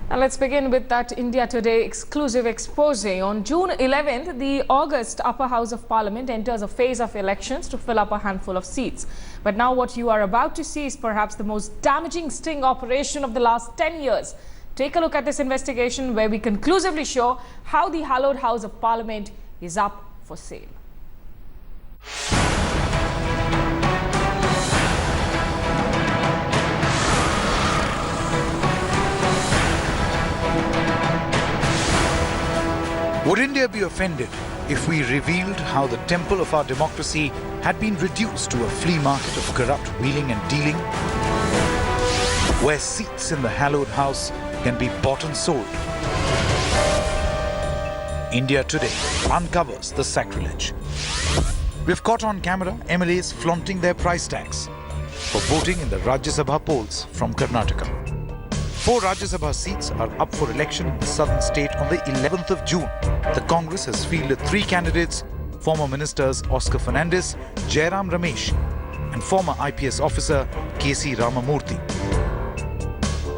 And let's begin with that India Today exclusive expose. On June 11th, the August Upper House of Parliament enters a phase of elections to fill up a handful of seats. But now what you are about to see is perhaps the most damaging sting operation of the last 10 years. Take a look at this investigation where we conclusively show how the hallowed House of Parliament is up for sale. Would India be offended if we revealed how the temple of our democracy had been reduced to a flea market of corrupt wheeling and dealing, where seats in the hallowed house can be bought and sold? India Today uncovers the sacrilege. We've caught on camera MLAs flaunting their price tags for voting in the Rajya Sabha polls from Karnataka. 4 Rajya Sabha seats are up for election in the southern state on the 11th of June. The Congress has fielded 3 candidates, former ministers Oscar Fernandes, Jairam Ramesh and former IPS officer K.C. Ramamurthy.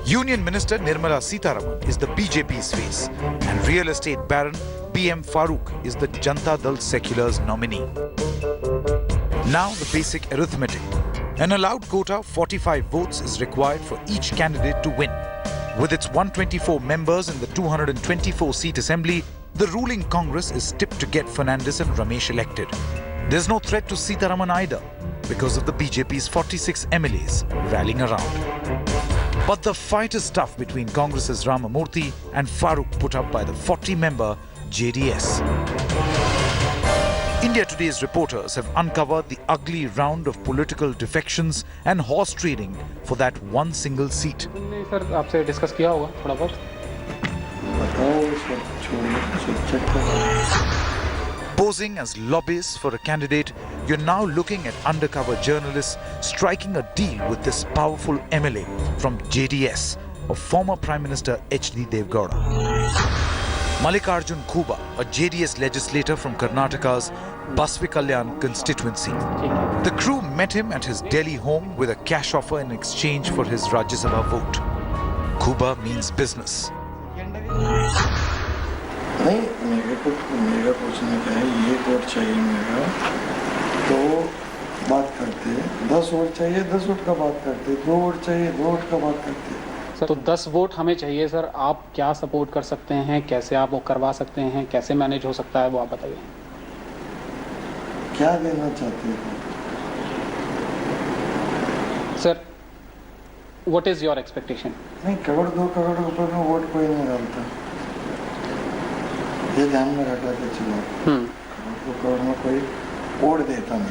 Union Minister Nirmala Sitharaman is the BJP's face and real estate baron B.M. Farooq is the Janata Dal Secular's nominee. Now the basic arithmetic. An allowed quota of 45 votes is required for each candidate to win. With its 124 members in the 224-seat assembly, the ruling Congress is tipped to get Fernandes and Ramesh elected. There's no threat to Sitharaman either because of the BJP's 46 MLAs rallying around. But the fight is tough between Congress's Ramamurthy and Farooq put up by the 40-member JDS. India Today's reporters have uncovered the ugly round of political defections and horse trading for that one single seat. Sir आपसे discuss किया होगा थोड़ा बहुत Posing as lobbyists for a candidate, you're now looking at undercover journalists striking a deal with this powerful MLA from JDS of former Prime Minister H.D. Devgowda. Mallikarjun Khuba, a JDS legislator from Karnataka's Basvikalyan constituency. The crew met him at his Delhi home with a cash offer in exchange for his Rajya Sabha vote. Khuba means business. नहीं मेरा पूछने का है ये vote चाहिए मेरा तो बात करते 10 वोट चाहिए 10 वोट का बात करते 2 वोट चाहिए 2 वोट का बात करते तो 10 वोट हमें चाहिए सर आप क्या सपोर्ट कर सकते हैं कैसे आप वो करवा सकते हैं कैसे मैनेज हो सकता है वो आप बताइए क्या देना चाहते हो sir what is your expectation नहीं करोड़ 2 करोड़ रुपए में वोट कोई नहीं डालता ये ध्यान में रखा के चलो करोड़ में कोई वोट देता नहीं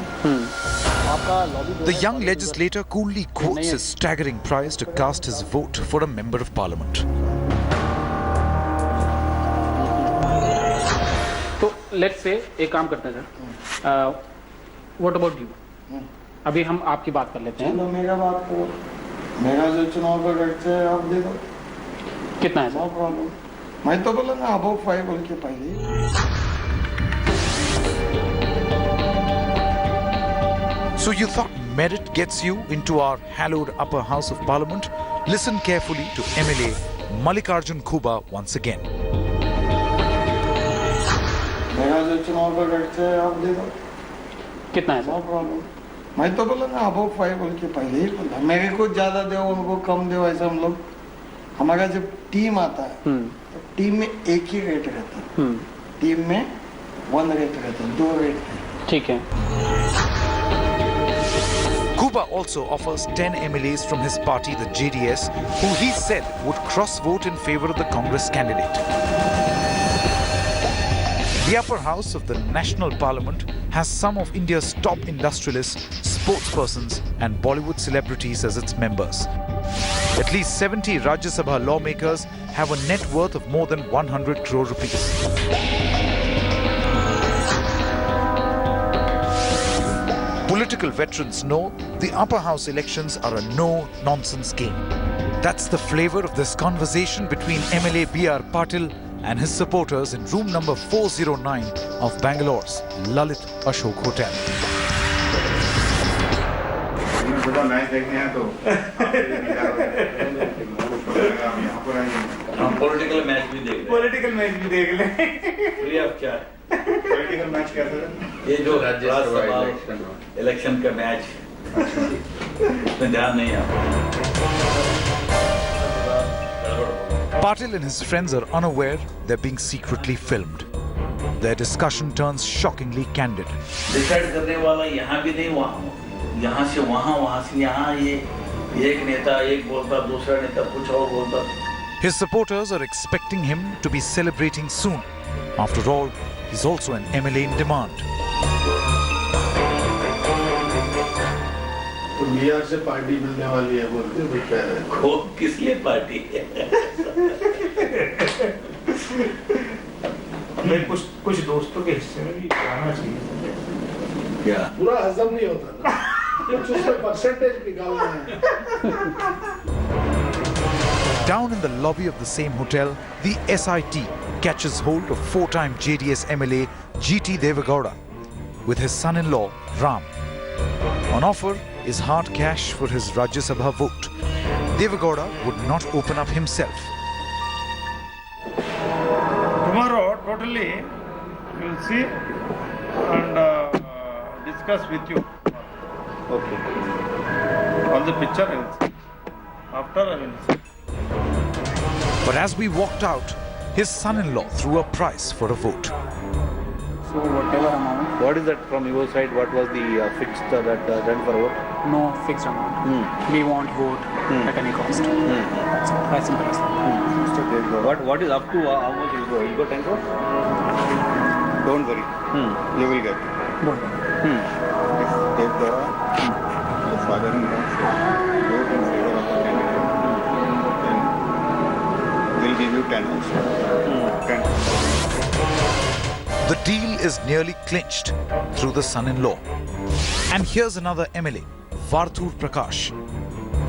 The young legislator coolly quotes his staggering price to cast his vote for a member of parliament. तो लेट्स से एक काम करते हैं सर व्हाट अबाउट यू अभी हम आपकी बात कर लेते हैं चलो मेरा बात करो मेरा जो चुनाव का खर्च है आप दे दो कितना है नो प्रॉब्लम मैं तो बोला ना अबव 5 बोल के पहले So you thought merit gets you into our hallowed upper house of parliament? Listen carefully to MLA Mallikarjun Khuba once again. मेरा जो चुनाव का खर्च है आप दे दो कितना है नो प्रॉब्लम मैं तो बोला ना अबव 5 बोल के पहले ही बोला मेरे को ज्यादा दो उनको कम दो ऐसा हम लोग हमारा जब टीम आता है तो टीम में एक ही रेट रहता है टीम में 1 रेट रहता है 2 रेट ठीक है Khuba also offers 10 MLAs from his party, the JDS, who he said would cross-vote in favor of the Congress candidate. The upper house of the National Parliament has some of India's top industrialists, sportspersons and Bollywood celebrities as its members. At least 70 Rajya Sabha lawmakers have a net worth of more than 100 crore rupees. Political veterans know the upper house elections are a no-nonsense game. That's the flavor of this conversation between MLA B.R. Patil and his supporters in room number 409 of Bangalore's Lalit Ashok Hotel. Political match भी देख ले free of charge. Political match कैसा है? ये जो Rajya Sabha election का match इसमें ध्यान नहीं आता। Patil and his friends are unaware they're being secretly filmed. Their discussion turns shockingly candid. Decide करने वाला यहाँ भी नहीं वहाँ, यहाँ से वहाँ, वहाँ से यहाँ, ये एक नेता एक बोलता, दूसरा नेता कुछ और बोलता। His supporters are expecting him to be celebrating soon. After all, he's also an MLA in demand. तो बिहार से पार्टी मिलने वाली है बोलते कुछ कह रहे हैं। को किस लिए पार्टी है? हमें कुछ दोस्तों के हिस्से में भी आना चाहिए। क्या? पूरा हजम नहीं होता ना, कुछ उसमें परसेंटेज निकालना है। Down in the lobby of the same hotel, the SIT catches hold of four-time JDS MLA GT Devagowda with his son-in-law Ram. On offer is hard cash for his Rajya Sabha vote. Devagowda would not open up himself. Tomorrow, totally, we will see and discuss with you. Okay. All the picture I will see. After I will see. But as we walked out, his son-in-law threw a price for a vote. So whatever amount, What is that from your side? What was the fixed that rent for vote? no fixed amount. We want vote at any cost. That's all. As simple as that. What is up to how much you go? You go 10 crore? Don't worry, you will get. Vote. If the father-in-law vote in favor of the candidate, then we'll give you 10 also. 10. The deal is nearly clinched through the son-in-law. And here's another MLA, Varthur Prakash,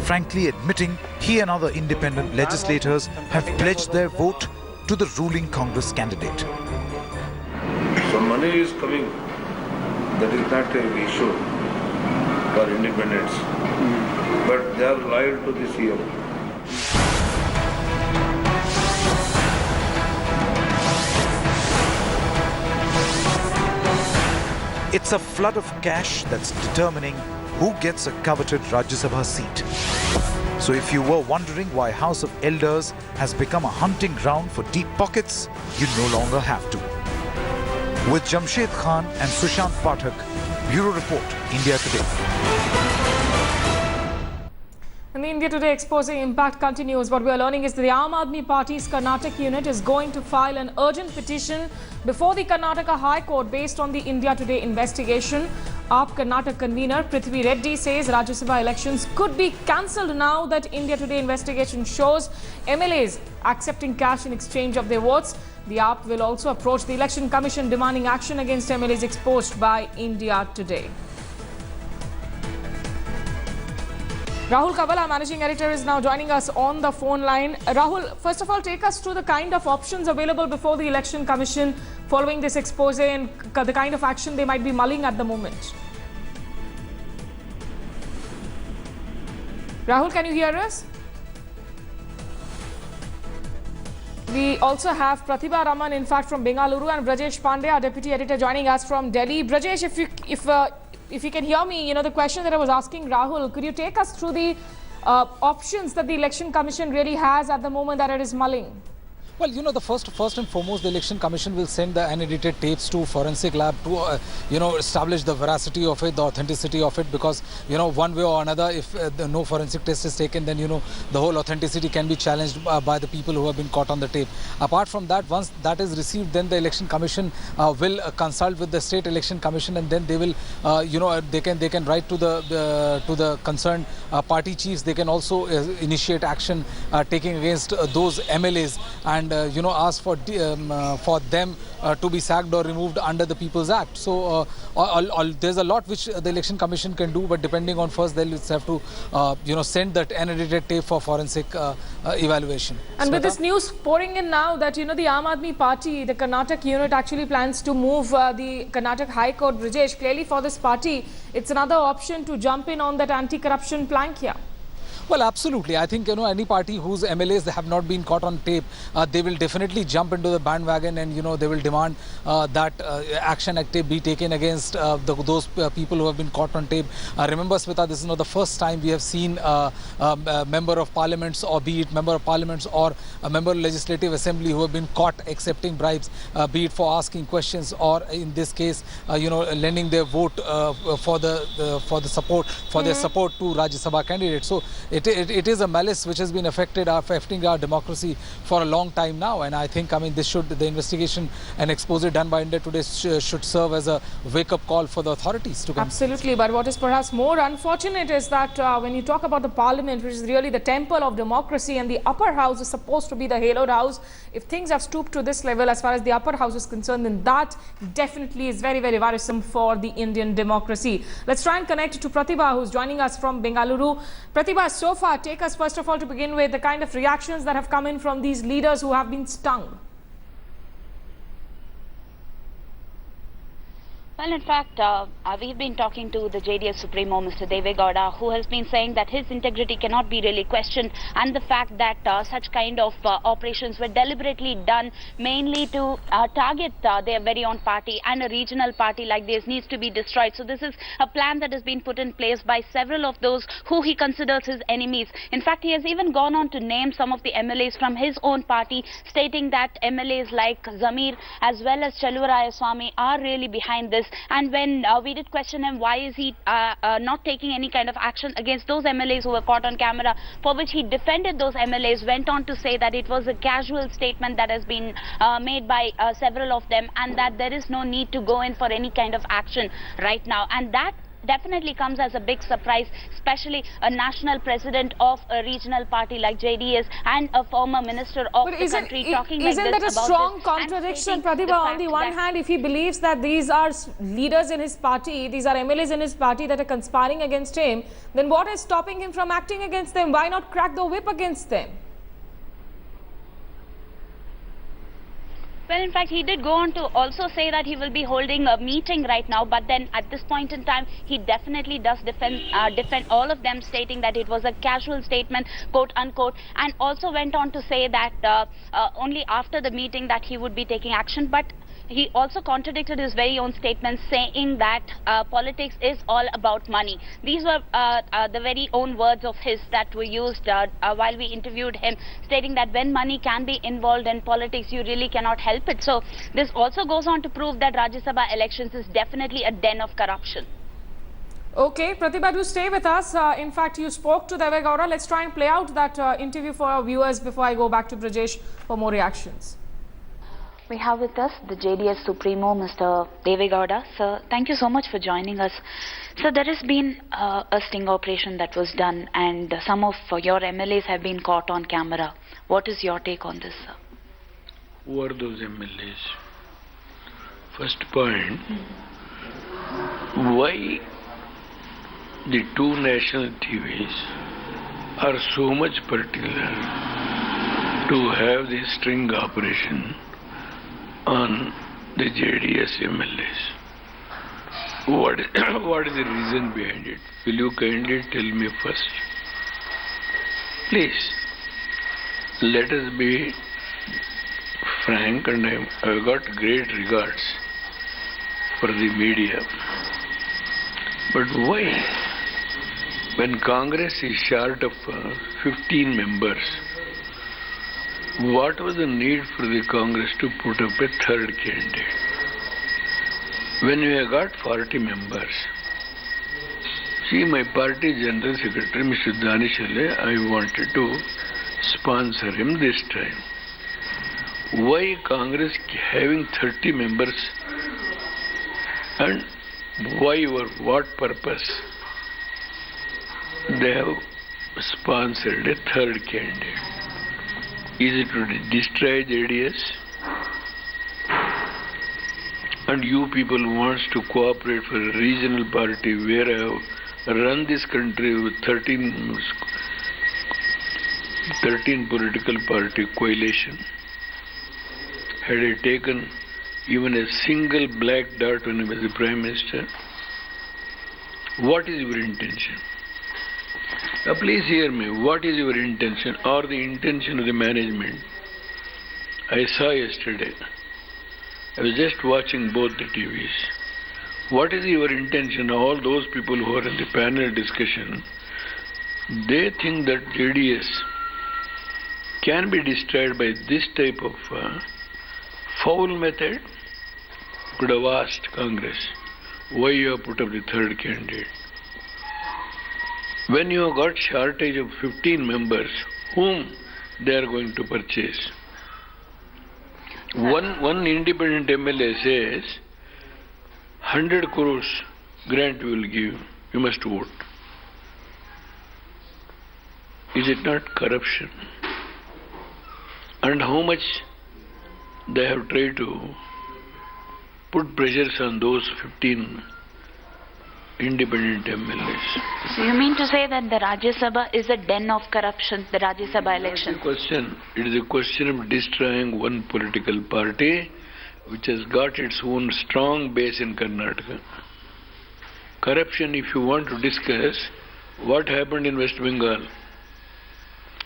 frankly admitting he and other independent legislators have pledged their vote to the ruling Congress candidate. So money is coming. That is not an issue for independents. But they are loyal to the CM. It's a flood of cash that's determining who gets a coveted Rajya Sabha seat. So if you were wondering why House of Elders has become a hunting ground for deep pockets, you no longer have to. With Jamshed Khan and Sushant Pathak, Bureau Report, India Today. And the India Today expose impact continues. What we are learning is that the Aam Admi Party's Karnataka unit is going to file an urgent petition before the Karnataka High Court based on the India Today investigation. AAP Karnataka convener Prithvi Reddy says Rajya Sabha elections could be cancelled now that India Today investigation shows MLAs accepting cash in exchange of their votes. The AAP will also approach the Election Commission demanding action against MLAs exposed by India Today. Rahul Kaval, our managing editor, is now joining us on the phone line. Rahul, first of all, take us through the kind of options available before the Election Commission following this expose and the kind of action they might be mulling at the moment. Rahul, can you hear us? We also have Pratibha Raman, in fact, from Bengaluru, and Brajesh Pandey, our deputy editor, joining us from Delhi. Brajesh, if you can hear me, you know, the question that I was asking Rahul, could you take us through the options that the Election Commission really has at the moment that it is mulling? Well, you know, the first and foremost, the Election Commission will send the unedited tapes to forensic lab to, establish the veracity of it, the authenticity of it, because, you know, one way or another, if no forensic test is taken, then, you know, the whole authenticity can be challenged by the people who have been caught on the tape. Apart from that, once that is received, then the Election Commission will consult with the State Election Commission, and then they will, they can write to the concerned party chiefs. They can also initiate action taking against those MLAs and ask for them to be sacked or removed under the People's Act. So there's a lot which the Election Commission can do, but depending on first they'll have to send that unedited tape for forensic evaluation. And with this news pouring in now that the Aam Admi Party, the Karnataka unit, actually plans to move the Karnataka High Court, Brajesh, clearly for this party it's another option to jump in on that anti-corruption plank here. Well, absolutely. I think, any party whose MLAs have not been caught on tape, they will definitely jump into the bandwagon and, they will demand that action active be taken against those people who have been caught on tape. Remember, Smita, this is not the first time we have seen a member of parliaments, or be it member of parliaments or a member of legislative assembly, who have been caught accepting bribes, be it for asking questions or in this case, lending their vote for their support to Rajya Sabha candidates. So it is a malice which has been affecting our democracy for a long time now, and I think the investigation and expose done by India Today should serve as a wake-up call for the authorities to come. Absolutely, but what is perhaps more unfortunate is that when you talk about the parliament, which is really the temple of democracy, and the upper house is supposed to be the haloed house, if things have stooped to this level as far as the upper house is concerned, then that definitely is very, very worrisome for the Indian democracy. Let's try and connect to Pratibha, who's joining us from Bengaluru. Pratibha, so far, take us first of all to begin with the kind of reactions that have come in from these leaders who have been stung. Well, in fact, we've been talking to the JDS Supremo, Mr. Deve Gowda, who has been saying that his integrity cannot be really questioned, and the fact that such kind of operations were deliberately done mainly to target their very own party, and a regional party like this needs to be destroyed. So this is a plan that has been put in place by several of those who he considers his enemies. In fact, he has even gone on to name some of the MLAs from his own party, stating that MLAs like Zamir as well as Cheluraya Swamy are really behind this. And when we did question him why is he not taking any kind of action against those MLAs who were caught on camera, for which he defended those MLAs, went on to say that it was a casual statement that has been made by several of them, and that there is no need to go in for any kind of action right now. And that definitely comes as a big surprise, especially a national president of a regional party like JDS and a former minister of the country talking like this. Isn't that a strong contradiction, Pratibha? On the one hand, if he believes that these are leaders in his party, these are MLAs in his party that are conspiring against him, then what is stopping him from acting against them? Why not crack the whip against them? Well, in fact, he did go on to also say that he will be holding a meeting right now, but then at this point in time, he definitely does defend all of them, stating that it was a casual statement, quote unquote, and also went on to say that only after the meeting that he would be taking action. But he also contradicted his very own statements, saying that politics is all about money. These were the very own words of his that were used while we interviewed him, stating that when money can be involved in politics, you really cannot help it. So this also goes on to prove that Rajya Sabha elections is definitely a den of corruption. Okay, Pratibha, do stay with us. In fact, you spoke to Deve Gowda. Let's try and play out that interview for our viewers before I go back to Brajesh for more reactions. We have with us the JDS Supremo, Mr. Deve Gowda. Sir, thank you so much for joining us. Sir, there has been a sting operation that was done, and some of your MLAs have been caught on camera. What is your take on this, sir? Who are those MLAs? First point, why the two national TVs are so much particular to have this sting operation on the JDS MLAs? What is the reason behind it? Will you kindly tell me first? Please, let us be frank, and I've got great regards for the media. But why, when Congress is short of 15 members, what was the need for the Congress to put up a third candidate? When we have got 40 members, see, my party General Secretary, Mr. Danishale, I wanted to sponsor him this time. Why Congress having 30 members, and why or what purpose they have sponsored a third candidate? Is it to destroy JDS? And you people wants to cooperate for a regional party where I have run this country with 13 political party coalition. Had I taken even a single black dot when I was the Prime Minister? What is your intention? Please hear me. What is your intention or the intention of the management? I saw yesterday. I was just watching both the TVs. What is your intention? All those people who are in the panel discussion, they think that JDS can be destroyed by this type of foul method. Could have asked Congress, why you have put up the third candidate? When you have got shortage of 15 members, whom they are going to purchase? One independent MLA says, 100 crores grant we will give, you must vote. Is it not corruption? And how much they have tried to put pressures on those 15 independent MLAs. So you mean to say that the Rajya Sabha is a den of corruption, the Rajya Sabha election? It is a question of destroying one political party which has got its own strong base in Karnataka. Corruption, if you want to discuss what happened in West Bengal,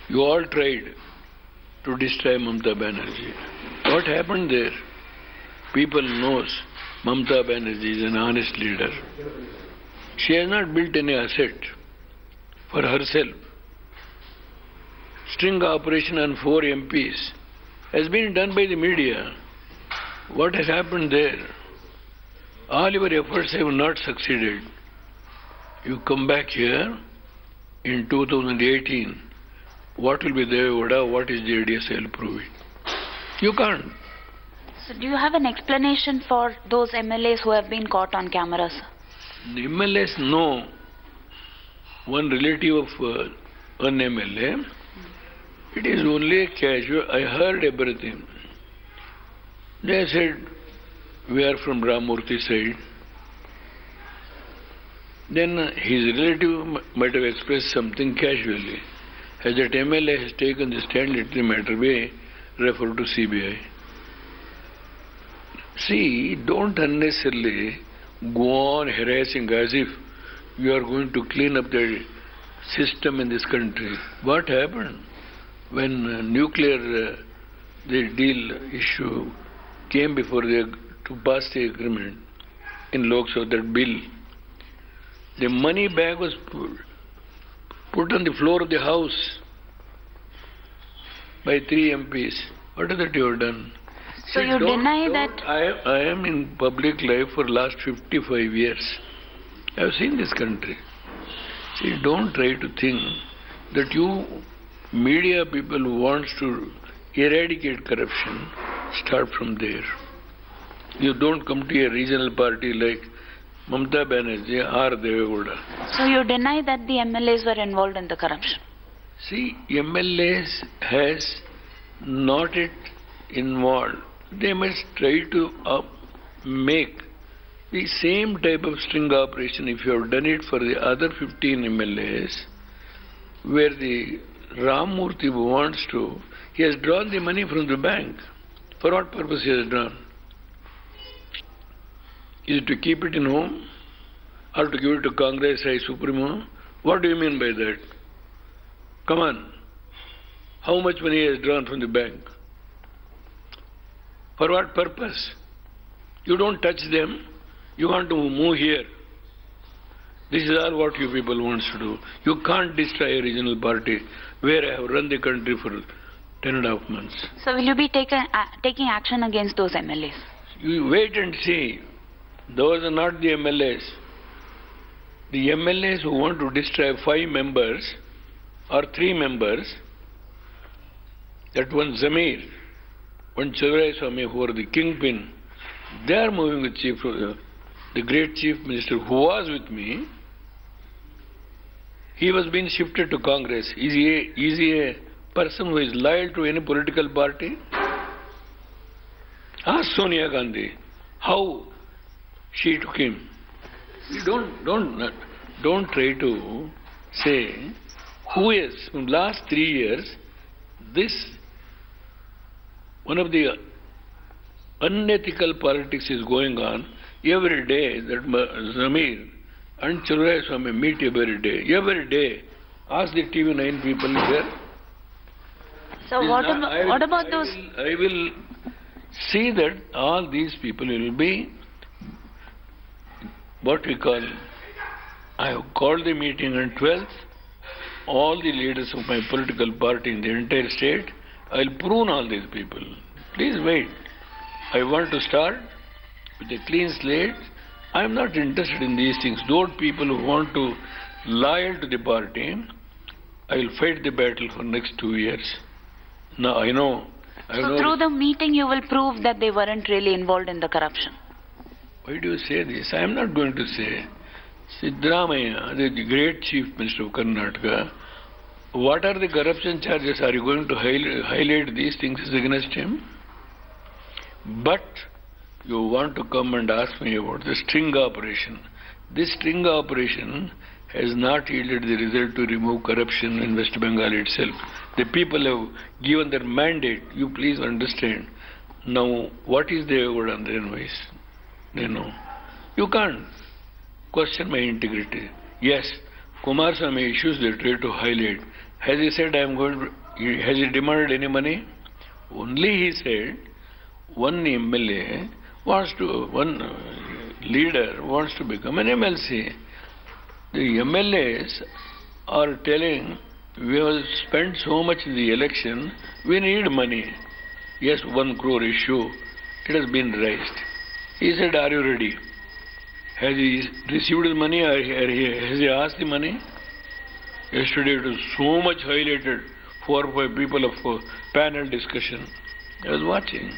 you all tried to destroy Mamata Banerjee. What happened there? People knows Mamata Banerjee is an honest leader. She has not built any asset for herself. String operation on 4 MPs has been done by the media. What has happened there? All your efforts have not succeeded. You come back here in 2018, what will be Devegowda, what is JDS, I'll prove it. You can't. So do you have an explanation for those MLAs who have been caught on camera, sir? The MLAs know one relative of an MLA. It is only casual. I heard everything. They said, we are from Ramurthy side. Then his relative might have expressed something casually. As that MLA has taken the stand, let the matter be referred to CBI. See, don't unnecessarily go on harassing as if you are going to clean up the system in this country. What happened when nuclear the deal issue came before to pass the agreement in Lok Sabha, that bill? The money bag was put on the floor of the house by 3 MPs. What is that you have done? So you deny that? I am in public life for last 55 years. I have seen this country. See, don't try to think that you media people who wants to eradicate corruption start from there. You don't come to a regional party like Mamata Banerjee or Devegowda. So you deny that the MLAs were involved in the corruption? See, MLAs has not yet involved. They must try to make the same type of string operation if you have done it for the other 15 MLAs, where the Ramurthy wants to. He has drawn the money from the bank. For what purpose he has drawn? Is it to keep it in home or to give it to Congress High Supremo? What do you mean by that? Come on. How much money he has drawn from the bank? For what purpose? You don't touch them. You want to move here. This is all what you people want to do. You can't destroy a regional party where I have run the country for 10.5 months. So will you be taking action against those MLAs? You wait and see. Those are not the MLAs. The MLAs who want to destroy 5 members or 3 members, that one Zamir, one Chaudhary Swami, who are the kingpin, they are moving with the great chief minister who was with me. He was being shifted to Congress. Is he a person who is loyal to any political party? Ask Sonia Gandhi how she took him. You don't try to say who is. From last 3 years, this one of the unethical politics is going on every day. That Zamir and Chaudhary Swami meet every day. Every day Ask the TV9 people there. So what about those? I will see that all these people will be what we call. I have called the meeting on 12th. All the leaders of my political party in the entire state. I will prune all these people. Please wait. I want to start with a clean slate. I am not interested in these things. Those people who want to loyal to the party, I will fight the battle for next 2 years. Now I know. So through the meeting you will prove that they weren't really involved in the corruption. Why do you say this? I am not going to say. Siddaramaiah, the great Chief Minister of Karnataka, what are the corruption charges? Are you going to highlight these things against him? But you want to come and ask me about the string operation. This string operation has not yielded the result to remove corruption in West Bengal itself. The people have given their mandate. You please understand. Now, what is the evidence advice? They know. You can't question my integrity. Yes, Kumaraswamy issues they try to highlight. Has he said has he demanded any money? Only he said one MLA one leader wants to become an MLC. The MLAs are telling, we have spent so much in the election, we need money. Yes, 1 crore issue, it has been raised. He said, are you ready? Has he received the money or has he asked the money? Yesterday it was so much highlighted, 4 or 5 people of panel discussion. I was watching.